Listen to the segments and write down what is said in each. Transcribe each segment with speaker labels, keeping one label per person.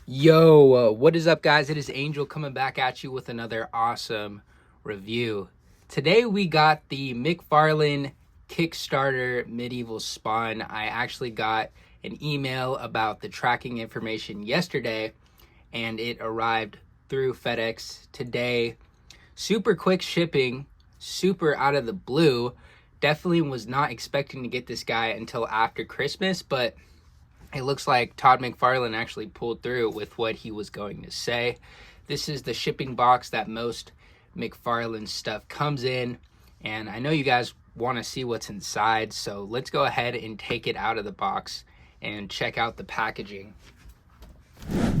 Speaker 1: Yo, what is up, guys? It is Angel coming back at you with another awesome review. Today we got the Mcfarlane Kickstarter Medieval Spawn. I actually got an email about the tracking information yesterday, and it arrived through FedEx today. Super quick shipping, super out of the blue. Definitely was not expecting to get this guy until after Christmas, but it looks like Todd McFarlane actually pulled through with what he was going to say. This is the shipping box that most McFarlane stuff comes in, and I know you guys want to see what's inside, so let's go ahead and take it out of the box and check out the packaging.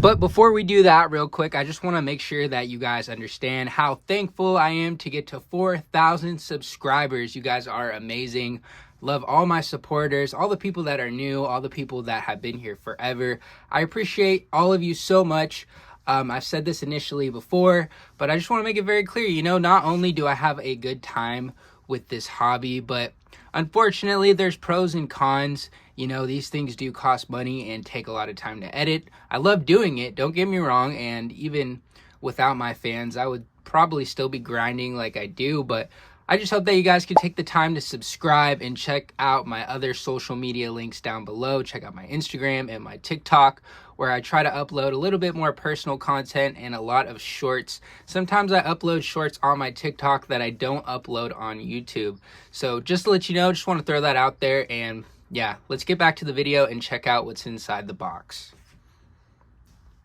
Speaker 1: But before we do that, real quick, I just want to make sure that you guys understand how thankful I am to get to 4,000 subscribers. You guys are amazing. Love all my supporters, all the people that are new, all the people that have been here forever. I appreciate all of you so much. I've said this initially before, but I just want to make it very clear, not only do I have a good time with this hobby, but unfortunately there's pros and cons. These things do cost money and take a lot of time to edit. I love doing it, don't get me wrong, and even without my fans, I would probably still be grinding like I do, but I just hope that you guys can take the time to subscribe and check out my other social media links down below. Check out my Instagram and my TikTok, where I try to upload a little bit more personal content and a lot of shorts. Sometimes I upload shorts on my TikTok that I don't upload on YouTube. So just to let you know, just want to throw that out there. And yeah, let's get back to the video and check out what's inside the box.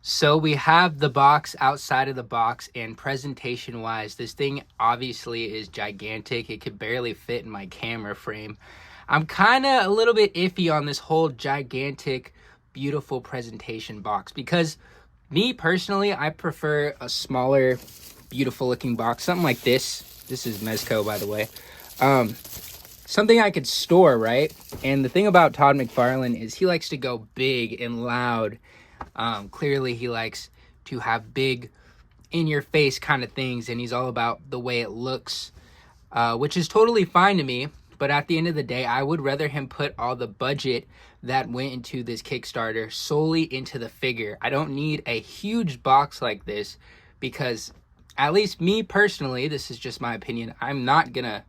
Speaker 1: So we have the box outside of the box, and presentation wise, this thing obviously is gigantic. It could barely fit in my camera frame. I'm kind of a little bit iffy on this whole gigantic, beautiful presentation box, because me personally, I prefer a smaller, beautiful looking box. Something like this. This is Mezco, by the way. Something I could store, right? And the thing about Todd McFarlane is he likes to go big and loud. Clearly he likes to have big in your face kind of things, and he's all about the way it looks, which is totally fine to me. But at the end of the day, I would rather him put all the budget that went into this Kickstarter solely into the figure. I don't need a huge box like this, because at least me personally, this is just my opinion, I'm not gonna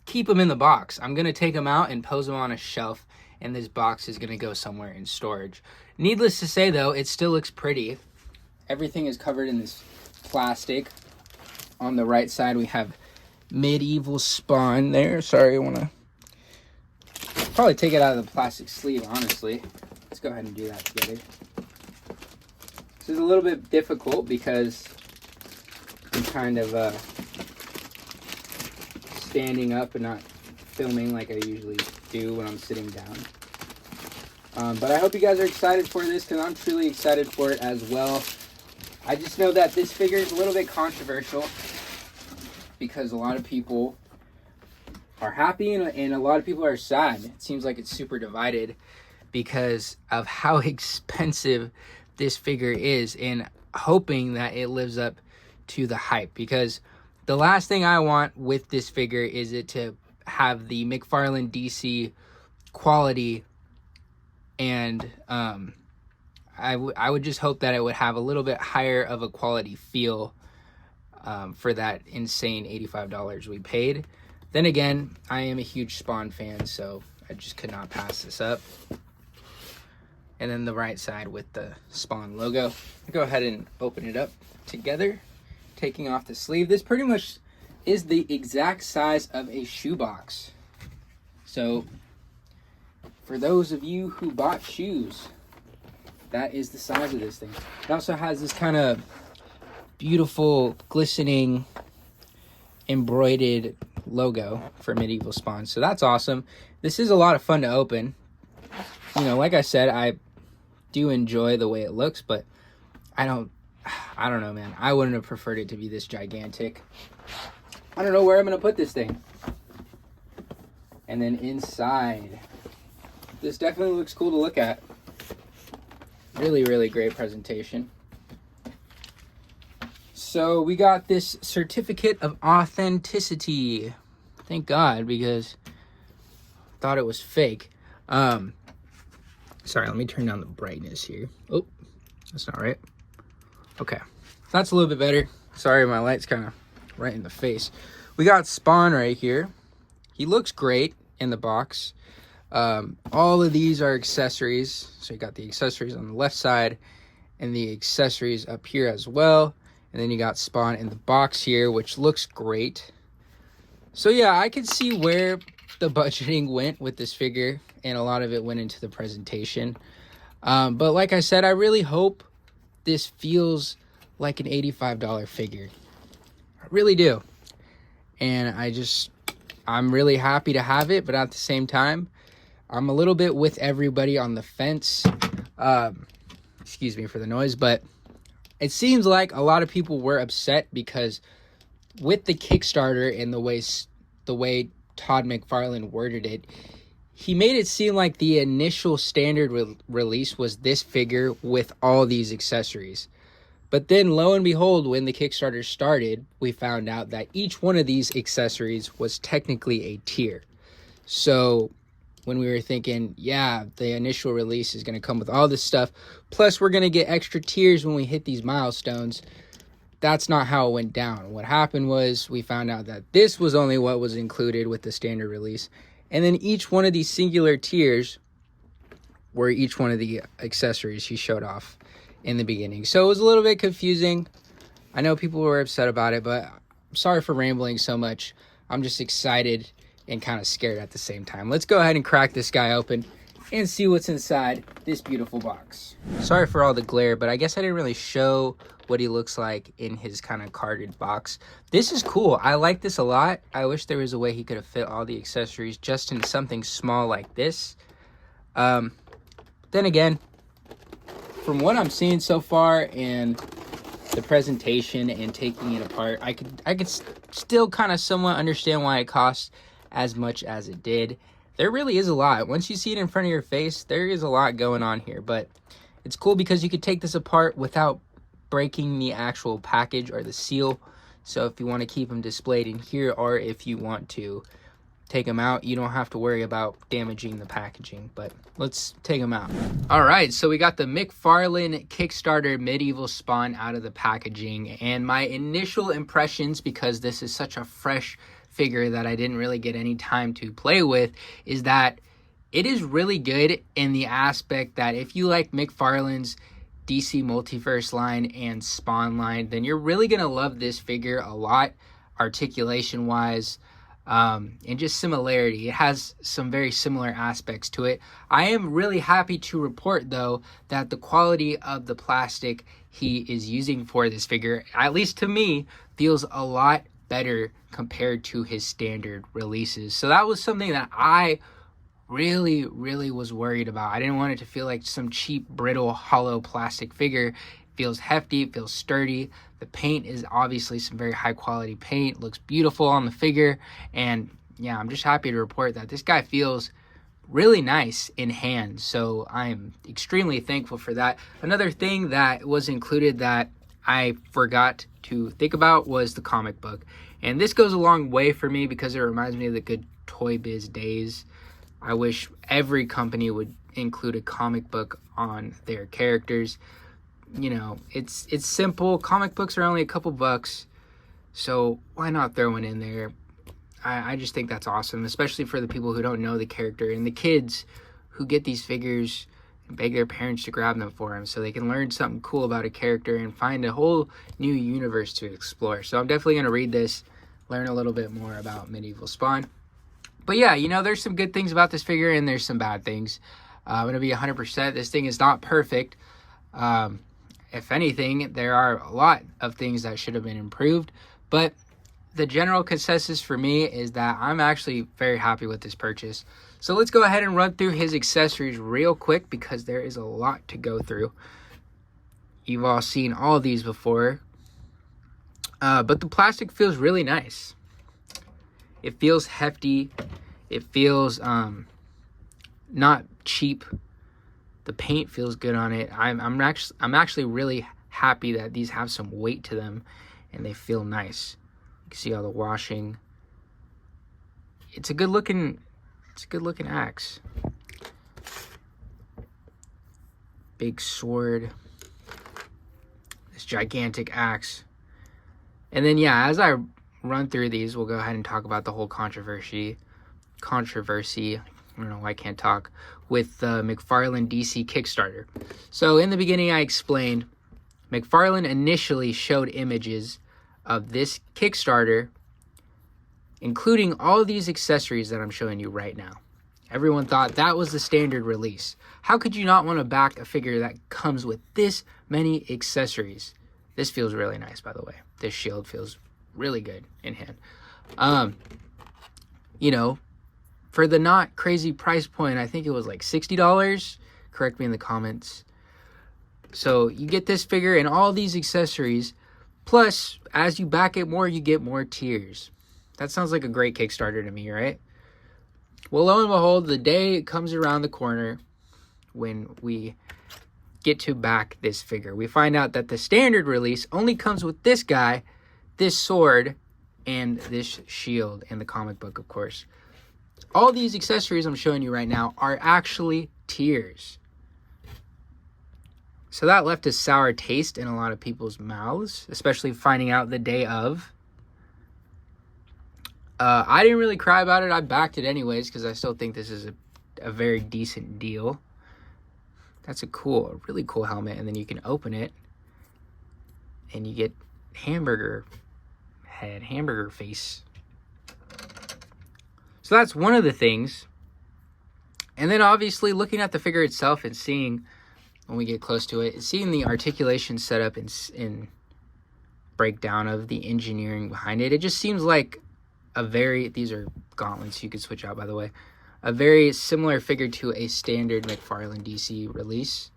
Speaker 1: keep them in the box. I'm gonna take them out and pose them on a shelf, and this box is gonna go somewhere in storage. Needless to say, though, it still looks pretty. Everything is covered in this plastic. On the right side, we have Medieval Spawn there. Sorry, I want to probably take it out of the plastic sleeve, honestly. Let's go ahead and do that together. This is a little bit difficult because I'm kind of standing up and not filming like I usually do when I'm sitting down. But I hope you guys are excited for this, because I'm truly excited for it as well. I just know that this figure is a little bit controversial, because a lot of people are happy and a lot of people are sad. It seems like it's super divided because of how expensive this figure is, and hoping that it lives up to the hype, because the last thing I want with this figure is it to have the McFarlane DC quality, and I would just hope that it would have a little bit higher of a quality feel for that insane $85 we paid. Then again, I am a huge Spawn fan, so I just could not pass this up. And then the right side with the Spawn logo. I'll go ahead and open it up together, taking off the sleeve. This pretty much is the exact size of a shoebox. So for those of you who bought shoes, that is the size of this thing. It also has this kind of beautiful, glistening, embroidered logo for Medieval Spawn. So that's awesome. This is a lot of fun to open. Like I said, I do enjoy the way it looks, but I don't know, man. I wouldn't have preferred it to be this gigantic. I don't know where I'm going to put this thing. And then inside, this definitely looks cool to look at. Really, really great presentation. So we got this certificate of authenticity. Thank God, because I thought it was fake. Sorry, let me turn down the brightness here. Oh, That's not right. Okay, that's a little bit better. Sorry, my light's kind of right in the face. We got Spawn right here. He looks great in the box. All of these are accessories. So you got the accessories on the left side and the accessories up here as well. And then you got Spawn in the box here, which looks great. So yeah, I can see where the budgeting went with this figure, and a lot of it went into the presentation. But like I said, I really hope this feels like an $85 figure. I really do. And I'm really happy to have it, but at the same time, I'm a little bit with everybody on the fence. Excuse me for the noise, but it seems like a lot of people were upset because with the Kickstarter and the way Todd McFarlane worded it, he made it seem like the initial standard release was this figure with all these accessories. But then, lo and behold, when the Kickstarter started, we found out that each one of these accessories was technically a tier. So when we were thinking, yeah, the initial release is going to come with all this stuff, plus we're going to get extra tiers when we hit these milestones, that's not how it went down. What happened was we found out that this was only what was included with the standard release. And then each one of these singular tiers were each one of the accessories he showed off in the beginning. So it was a little bit confusing. I know people were upset about it, but I'm sorry for rambling so much. I'm just excited and kind of scared at the same time. Let's go ahead and crack this guy open and see what's inside this beautiful box. Sorry for all the glare, but I guess I didn't really show what he looks like in his kind of carded box. This is cool. I like this a lot. I wish there was a way he could have fit all the accessories just in something small like this. Then again, from what I'm seeing so far and the presentation and taking it apart, I could still kind of somewhat understand why it costs as much as it did. There really is a lot. Once you see it in front of your face, there is a lot going on here, but it's cool because you could take this apart without breaking the actual package or the seal. So if you want to keep them displayed in here, or if you want to take them out, you don't have to worry about damaging the packaging. But let's take them out. All right, so we got the McFarlane Kickstarter Medieval Spawn out of the packaging, and my initial impressions, because this is such a fresh figure that I didn't really get any time to play with, is that it is really good in the aspect that if you like McFarlane's DC Multiverse line and Spawn line, then you're really gonna love this figure a lot, articulation wise, and just similarity. It has some very similar aspects to it. I am really happy to report though that the quality of the plastic he is using for this figure, at least to me, feels a lot better compared to his standard releases. So that was something that I really was worried about. I didn't want it to feel like some cheap, brittle, hollow plastic figure. It feels hefty, it feels sturdy. The paint is obviously some very high quality paint, looks beautiful on the figure, and yeah, I'm just happy to report that this guy feels really nice in hand. So I'm extremely thankful for that. Another thing that was included that I forgot to think about was the comic book, and this goes a long way for me because it reminds me of the good Toy Biz days. I wish every company would include a comic book on their characters. You know, it's simple. Comic books are only a couple bucks, so why not throw one in there? I just think that's awesome, especially for the people who don't know the character and the kids who get these figures and beg their parents to grab them for them so they can learn something cool about a character and find a whole new universe to explore. So I'm definitely going to read this, learn a little bit more about Medieval Spawn. But yeah, you know, there's some good things about this figure and there's some bad things. I'm going to be 100%. This thing is not perfect. If anything, there are a lot of things that should have been improved. But the general consensus for me is that I'm actually very happy with this purchase. So let's go ahead and run through his accessories real quick because there is a lot to go through. You've all seen all of these before. But the plastic feels really nice. It feels hefty. It feels not cheap. The paint feels good on it. I'm actually really happy that these have some weight to them and they feel nice. You can see all the washing. It's a good looking axe. Big sword. this gigantic axe. And then, yeah, as I run through these, we'll go ahead and talk about the whole controversy. I don't know why I can't talk, with the McFarlane DC Kickstarter. So in the beginning, I explained McFarlane initially showed images of this Kickstarter, including all of these accessories that I'm showing you right now. Everyone thought that was the standard release. How could you not want to back a figure that comes with this many accessories? This feels really nice, by the way. This shield feels really good in hand. You know, for the not crazy price point, I think it was like $60. Correct me in the comments. So you get this figure and all these accessories. Plus, as you back it more, you get more tiers. That sounds like a great Kickstarter to me, right? Well, lo and behold, the day comes around the corner when we get to back this figure. We find out that the standard release only comes with this guy, this sword, and this shield, and the comic book, of course. All these accessories I'm showing you right now are actually tiers. So that left a sour taste in a lot of people's mouths, especially finding out the day of. I didn't really cry about it. I backed it anyways because I still think this is a very decent deal. That's a really cool helmet. And then you can open it and you get hamburger head, hamburger face. So that's one of the things. And then obviously looking at the figure itself and seeing, when we get close to it, seeing the articulation setup and breakdown of the engineering behind it, it just seems like these are gauntlets you could switch out, by the way, a very similar figure to a standard McFarlane DC release.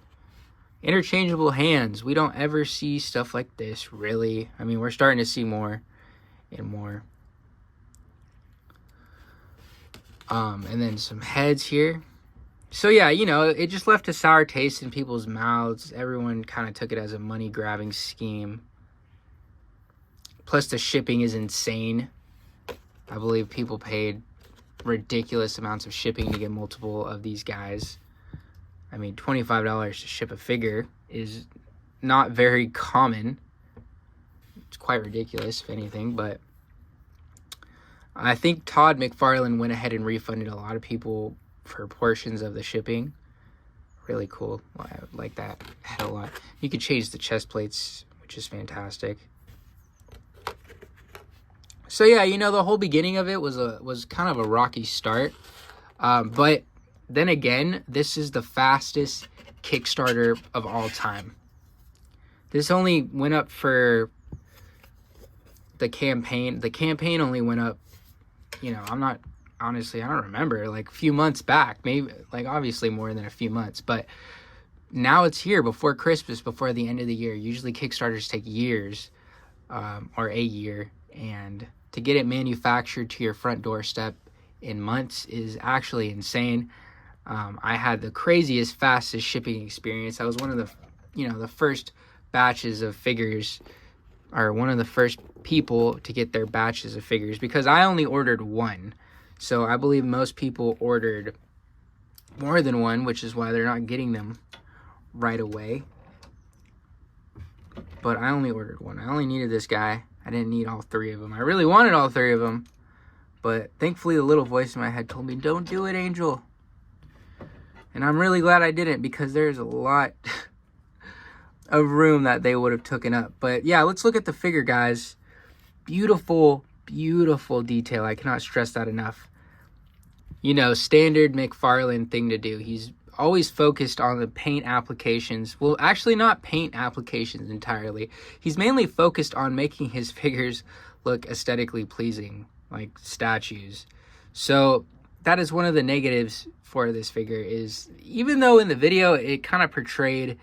Speaker 1: Interchangeable hands. We don't ever see stuff like this, really. I mean, we're starting to see more and more. And then some heads here. So yeah, you know, it just left a sour taste in people's mouths. Everyone kind of took it as a money-grabbing scheme. Plus the shipping is insane. I believe people paid ridiculous amounts of shipping to get multiple of these guys. I mean, $25 to ship a figure is not very common. It's quite ridiculous, if anything, but I think Todd McFarlane went ahead and refunded a lot of people for portions of the shipping. Really cool. I like that head a lot. You could change the chest plates, which is fantastic. So yeah, you know, the whole beginning of it was kind of a rocky start. But then again, this is the fastest Kickstarter of all time. This only went up for the campaign. The campaign only went up, you know, I don't remember, like a few months back, maybe, like obviously more than a few months, but now it's here before Christmas, before the end of the year. Usually Kickstarters take years, or a year, and to get it manufactured to your front doorstep in months is actually insane. I had the craziest, fastest shipping experience. I was one of the, you know, the first batches of figures, or one of the first people to get their batches of figures, because I only ordered one. So I believe most people ordered more than one, which is why they're not getting them right away. But I only ordered one. I only needed this guy. I didn't need all three of them. I really wanted all three of them, but thankfully the little voice in my head told me, don't do it, Angel. And I'm really glad I didn't, because there's a lot of room that they would have taken up. But yeah, let's look at the figure, guys. Beautiful, beautiful detail. I cannot stress that enough. You know, standard McFarlane thing to do. He's always focused on the paint applications. Well, actually not paint applications entirely. He's mainly focused on making his figures look aesthetically pleasing, like statues. So that is one of the negatives for this figure, is even though in the video it kind of portrayed,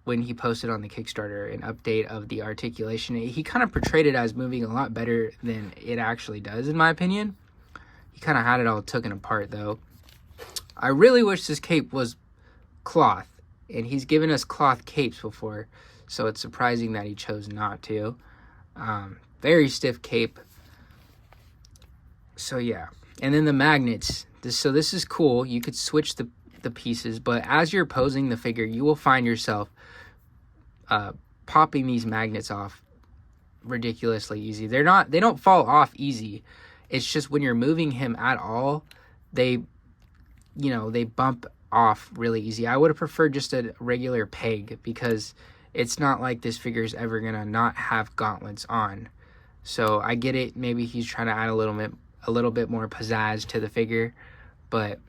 Speaker 1: when he posted on the Kickstarter an update of the articulation, he kind of portrayed it as moving a lot better than it actually does, in my opinion. He kind of had it all taken apart, though. I really wish this cape was cloth, and he's given us cloth capes before, so it's surprising that he chose not to. Very stiff cape. So yeah, and then the magnets. This is cool. You could switch the pieces, but as you're posing the figure, you will find yourself popping these magnets off ridiculously easy. They don't fall off easy. It's just when you're moving him at all, they bump off really easy. I would have preferred just a regular peg, because it's not like this figure is ever gonna not have gauntlets on. So I get it, maybe he's trying to add a little bit more pizzazz to the figure, but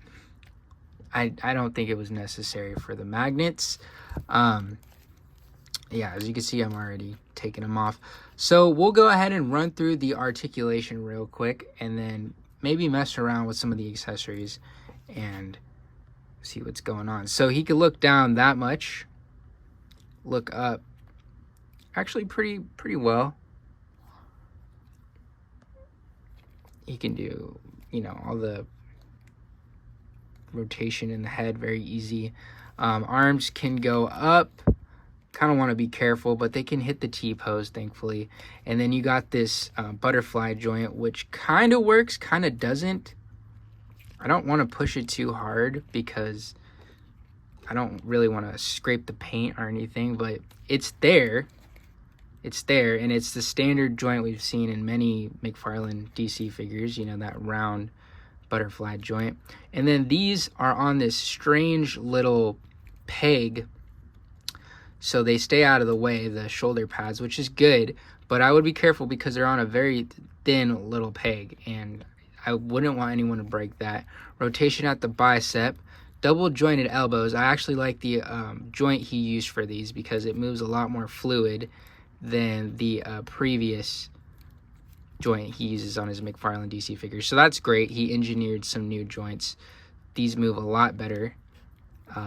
Speaker 1: I don't think it was necessary for the magnets. Yeah, as you can see, I'm already taking them off. So we'll go ahead and run through the articulation real quick, and then maybe mess around with some of the accessories and see what's going on. So he could look down that much, look up actually pretty well. He can do, all the rotation in the head very easy. Arms can go up. Kind of want to be careful, but they can hit the T-pose, thankfully. And then you got this butterfly joint, which kind of works, kind of doesn't. I don't want to push it too hard because I don't really want to scrape the paint or anything, but it's there. It's there, and it's the standard joint we've seen in many McFarlane DC figures, that round butterfly joint. And then these are on this strange little peg, so they stay out of the way, the shoulder pads, which is good, but I would be careful because they're on a very thin little peg, and I wouldn't want anyone to break that. Rotation at the bicep, double jointed elbows. I actually like the joint he used for these because it moves a lot more fluid than the previous joint he uses on his McFarlane DC figures. So that's great. He engineered some new joints. These move a lot better.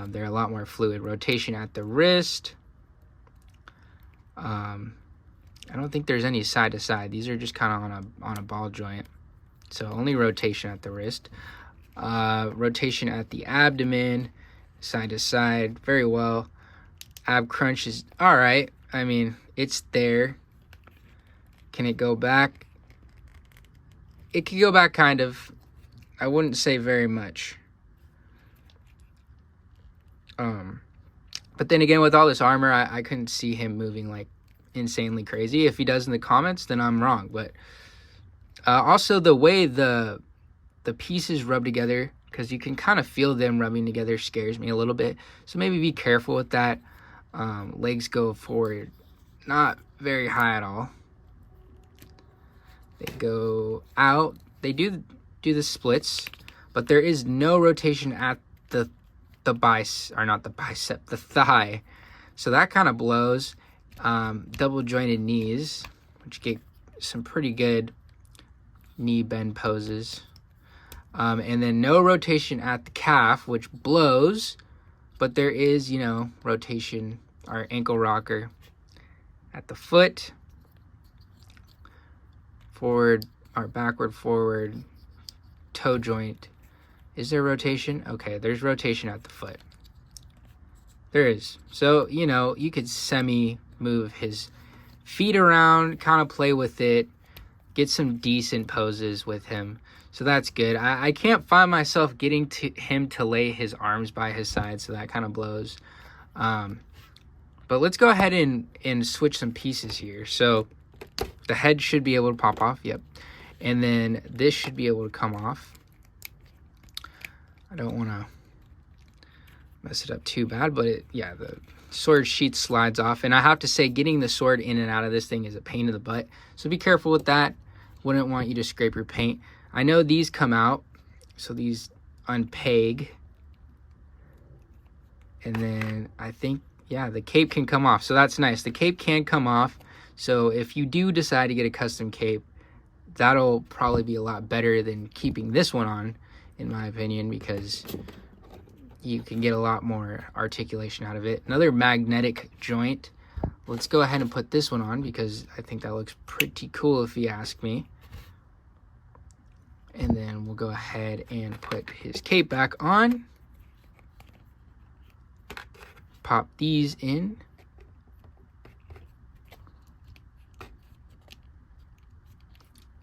Speaker 1: They're a lot more fluid. Rotation at the wrist. I don't think there's any side to side. These are just kind of on a ball joint. So only rotation at the wrist. Rotation at the abdomen, side to side, very well. Ab crunch is all right. I mean, it's there. Can it go back? It can go back kind of. I wouldn't say very much. But then again, with all this armor, I couldn't see him moving like insanely crazy. If he does in the comments, then I'm wrong. But also the way the pieces rub together, because you can kind of feel them rubbing together, scares me a little bit. So maybe be careful with that. Legs go forward, not very high at all. They go out. They do the splits, but there is no rotation at the thigh. So that kind of blows. Double jointed knees, which get some pretty good knee bend poses. And then no rotation at the calf, which blows, but there is, rotation, our ankle rocker at the foot, forward or backward, forward, toe joint. Is there rotation? Okay, there's rotation at the foot. There is. So, you could semi-move his feet around, kind of play with it, get some decent poses with him. So that's good. I can't find myself getting to him to lay his arms by his side, so that kind of blows. But let's go ahead and switch some pieces here. So the head should be able to pop off, yep. And then this should be able to come off. I don't want to mess it up too bad, but the sword sheath slides off. And I have to say, getting the sword in and out of this thing is a pain in the butt. So be careful with that. Wouldn't want you to scrape your paint. I know these come out, so these unpeg. And then I think, the cape can come off. So that's nice. The cape can come off. So if you do decide to get a custom cape, that'll probably be a lot better than keeping this one on, in my opinion, because you can get a lot more articulation out of it. Another magnetic joint. Let's go ahead and put this one on because I think that looks pretty cool if you ask me. And then we'll go ahead and put his cape back on. Pop these in.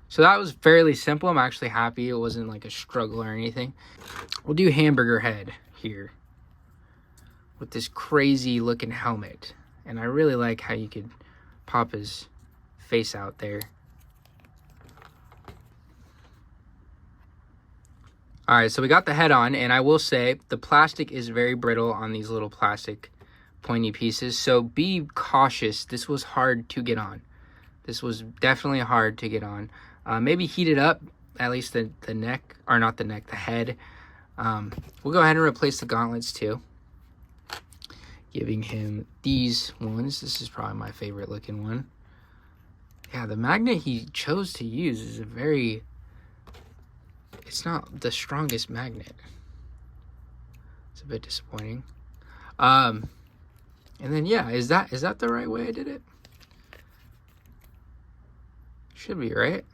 Speaker 1: So that was fairly simple. I'm actually happy it wasn't like a struggle or anything. We'll do hamburger head here with this crazy looking helmet. And I really like how you could pop his face out there. All right, so we got the head on, and I will say the plastic is very brittle on these little plastic pointy pieces, so be cautious. This was hard to get on. This was definitely hard to get on. Maybe heat it up, at least the neck, or not the neck, the head. We'll go ahead and replace the gauntlets too. Giving him these ones. This is probably my favorite looking one. Yeah, the magnet he chose to use is it's not the strongest magnet. It's a bit disappointing. And then yeah, is that the right way I did it? Should be, right?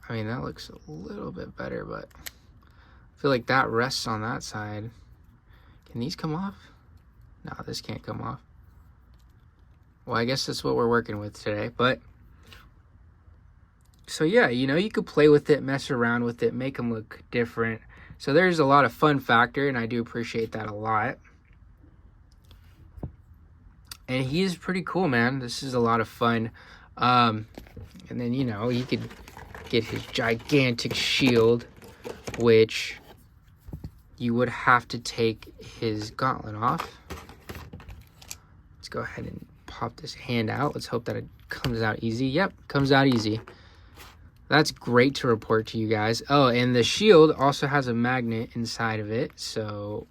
Speaker 1: I mean, that looks a little bit better, but I feel like that rests on that side. Can these come off? No, this can't come off. Well, I guess that's what we're working with today, but so yeah, you know, you could play with it, mess around with it, make them look different. So there's a lot of fun factor, and I do appreciate that a lot. And he is pretty cool, man. This is a lot of fun. And then, you know, you could get his gigantic shield, which you would have to take his gauntlet off. Let's go ahead and pop this hand out. Let's hope that it comes out easy. Yep, comes out easy. That's great to report to you guys. Oh, and the shield also has a magnet inside of it. So,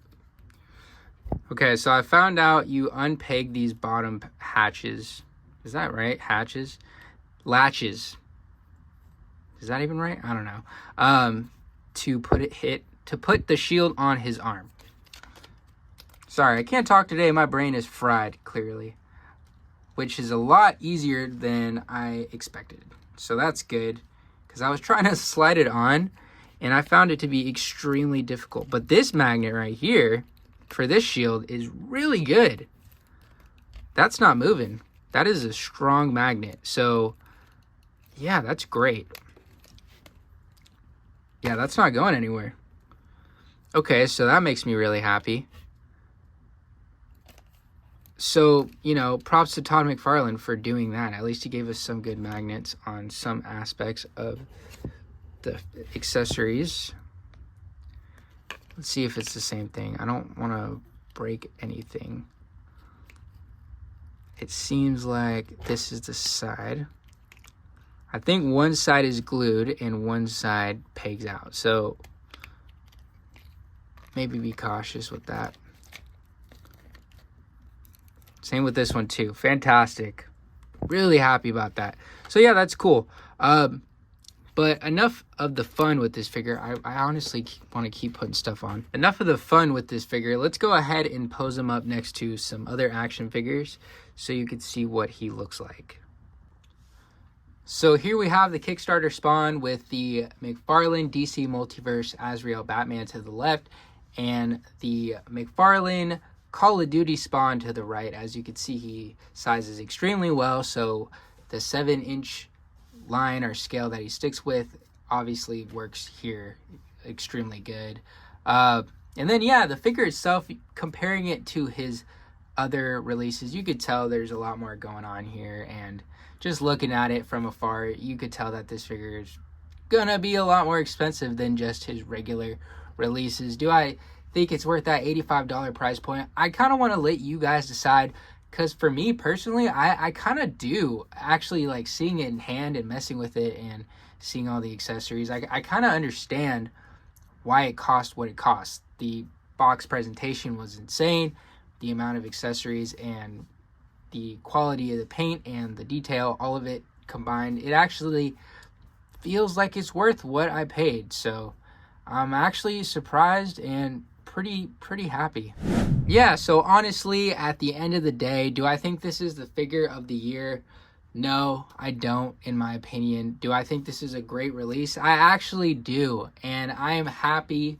Speaker 1: okay, so I found out you unpeg these bottom hatches. Is that right? Hatches? Latches. Is that even right? I don't know. To put the shield on his arm. Sorry, I can't talk today. My brain is fried, clearly. Which is a lot easier than I expected. So that's good. Because I was trying to slide it on, and I found it to be extremely difficult. But this magnet right here, for this shield, is really good. That's not moving. That is a strong magnet. So, yeah, that's great. Yeah, that's not going anywhere. Okay, so that makes me really happy. So, you know, props to Todd McFarlane for doing that. At least he gave us some good magnets on some aspects of the accessories. Let's see if it's the same thing. I don't want to break anything. It seems like this is the side. I think one side is glued and one side pegs out. So maybe be cautious with that. Same with this one too. Fantastic. Really happy about that. So yeah, that's cool. But enough of the fun with this figure. I honestly want to keep putting stuff on. Enough of the fun with this figure. Let's go ahead and pose him up next to some other action figures so you can see what he looks like. So here we have the Kickstarter Spawn with the McFarlane DC Multiverse Azrael Batman to the left and the McFarlane Call of Duty Spawn to the right. As you can see, he sizes extremely well, so the 7-inch line or scale that he sticks with obviously works here extremely good. And then yeah, the figure itself, comparing it to his other releases, you could tell there's a lot more going on here, and just looking at it from afar, you could tell that this figure is gonna be a lot more expensive than just his regular releases. Do I think it's worth that $85 price point? I kind of want to let you guys decide, because for me personally, I kind of do actually like seeing it in hand and messing with it and seeing all the accessories. I kind of understand why it cost what it cost. The box presentation was insane. The amount of accessories and the quality of the paint and the detail, all of it combined, it actually feels like it's worth what I paid. So I'm actually surprised and pretty happy. Yeah, so honestly, at the end of the day, do I think this is the figure of the year? No, I don't, in my opinion. Do I think this is a great release? I actually do, and I am happy.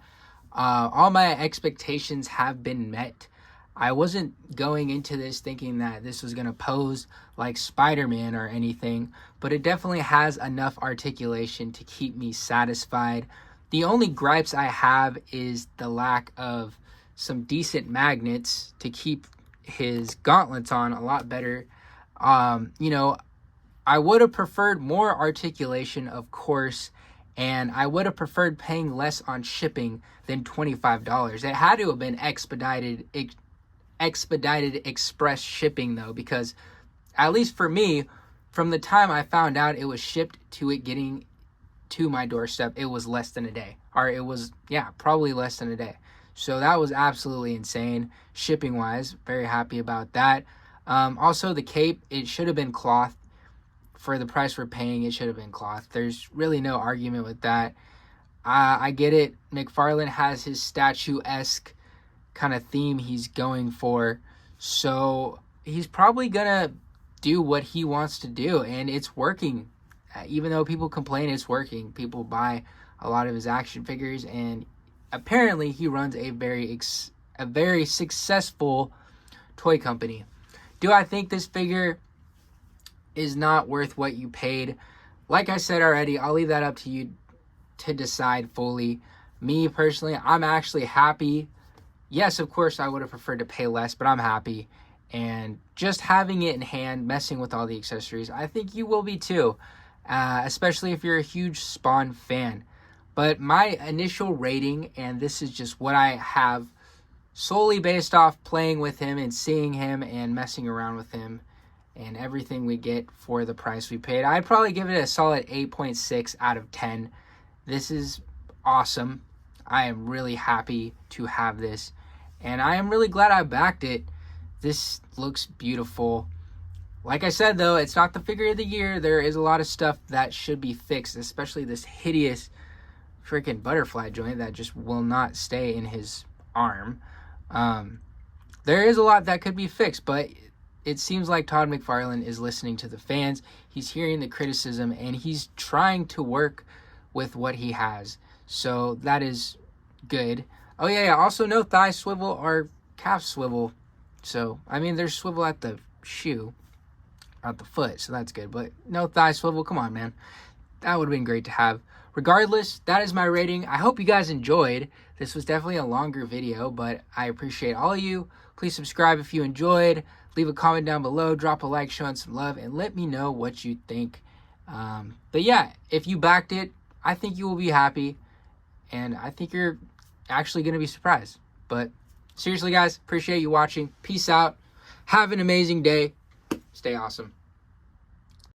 Speaker 1: All my expectations have been met. I wasn't going into this thinking that this was going to pose like Spider-Man or anything, but it definitely has enough articulation to keep me satisfied. The only gripes I have is the lack of some decent magnets to keep his gauntlets on a lot better. You know, I would have preferred more articulation, of course, and I would have preferred paying less on shipping than $25. It had to have been expedited express shipping though, because at least for me, from the time I found out it was shipped to it getting to my doorstep, it was less than a day. Or it was, yeah, probably less than a day. So that was absolutely insane shipping wise. Very happy about that. Also the cape, it should have been cloth. For the price we're paying, it should have been cloth. There's really no argument with that. I get it. McFarlane has his statuesque kind of theme he's going for. So he's probably going to do what he wants to do. And it's working. Even though people complain, it's working. People buy a lot of his action figures. And apparently he runs a very successful toy company. Do I think this figure is not worth what you paid? Like I said already, I'll leave that up to you to decide fully. Me personally, I'm actually happy. Yes, of course, I would have preferred to pay less, but I'm happy. And just having it in hand, messing with all the accessories, I think you will be too. Especially if you're a huge Spawn fan. But my initial rating, and this is just what I have solely based off playing with him and seeing him and messing around with him, and everything we get for the price we paid, I'd probably give it a solid 8.6 out of 10. This is awesome. I am really happy to have this, and I am really glad I backed it. This looks beautiful. Like I said, though, it's not the figure of the year. There is a lot of stuff that should be fixed, especially this hideous freaking butterfly joint that just will not stay in his arm. There is a lot that could be fixed, but it seems like Todd McFarlane is listening to the fans. He's hearing the criticism, and he's trying to work with what he has. So that is good. Oh, yeah. Also, no thigh swivel or calf swivel. So, I mean, there's swivel at the shoe, at the foot, so that's good. But no thigh swivel. Come on, man. That would have been great to have. Regardless, that is my rating. I hope you guys enjoyed. This was definitely a longer video, but I appreciate all of you. Please subscribe if you enjoyed. Leave a comment down below, drop a like showing some love, and let me know what you think. But yeah, if you backed it, I think you will be happy, and I think you're actually going to be surprised. But seriously, guys, appreciate you watching. Peace out. Have an amazing day. Stay awesome.